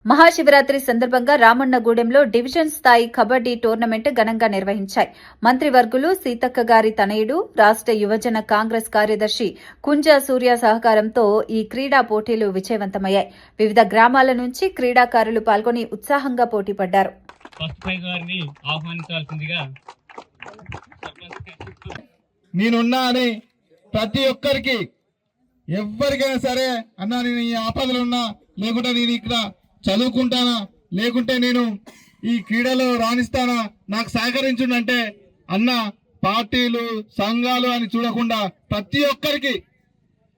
మహాశివరాత్రి సందర్భంగా రామన్నగూడెంలో డివిజన్ స్థాయి కబడ్డీ టోర్నమెంట్ ఘనంగా నిర్వహించాయి. మంత్రివర్గులు సీతక్క గారి తనయుడు, రాష్ట్ర యువజన కాంగ్రెస్ కార్యదర్శి కుంజ సూర్య సహకారంతో ఈ క్రీడా పోటీలు విజయవంతమయ్యాయి. వివిధ గ్రామాల నుంచి క్రీడాకారులు పాల్గొని ఉత్సాహంగా పోటీపడ్డారు. నేనున్నా అని ప్రతి ఒక్కరికి ఎవరికైనా సరే అన్నా నేను ఈ ఆపదలు ఉన్నా, లేకుంటే నేను ఇక్కడ చదువుకుంటానా, లేకుంటే నేను ఈ క్రీడలో రాణిస్తానా, నాకు సహకరించుండంటే అన్న పార్టీలు సంఘాలు అని చూడకుండా ప్రతి ఒక్కరికి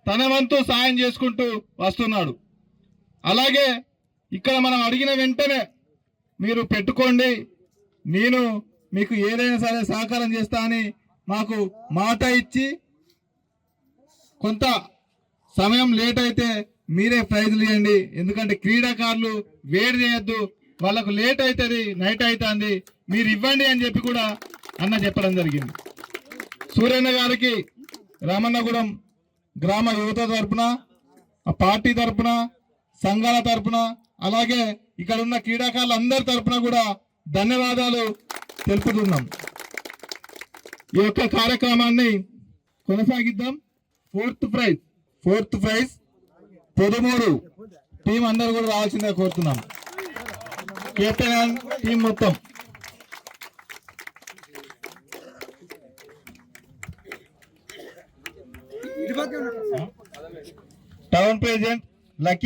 తన వంతు సాయం చేసుకుంటూ వస్తున్నాడు. అలాగే ఇక్కడ మనం అడిగిన వెంటనే మీరు పెట్టుకోండి, నేను మీకు ఏదైనా సరే సహకారం చేస్తా అని మాకు మాట ఇచ్చి కొంత సమయం లేట్ అయితే మీరే ప్రైజులు ఇవ్వండి. ఎందుకంటే క్రీడాకారులు వేడి చేయొద్దు, వాళ్ళకు లేట్ అవుతుంది, నైట్ అవుతుంది, మీరు ఇవ్వండి అని చెప్పి కూడా అన్న చెప్పడం జరిగింది. సూర్యన్న గారికి రామన్నగూడెం గ్రామ యువత తరపున, ఆ పార్టీ తరపున, సంఘాల తరపున, అలాగే ఇక్కడ ఉన్న క్రీడాకారులు అందరి తరపున కూడా ధన్యవాదాలు తెలుపుతున్నాం. ఈ యొక్క కార్యక్రమాన్ని కొనసాగిద్దాం. ఫోర్త్ ప్రైజ్ 13 టీం అందరూ కూడా రావాల్సిందిగా కోరుతున్నాం. కెప్టెన్ టీం మొత్తం. Town president lucky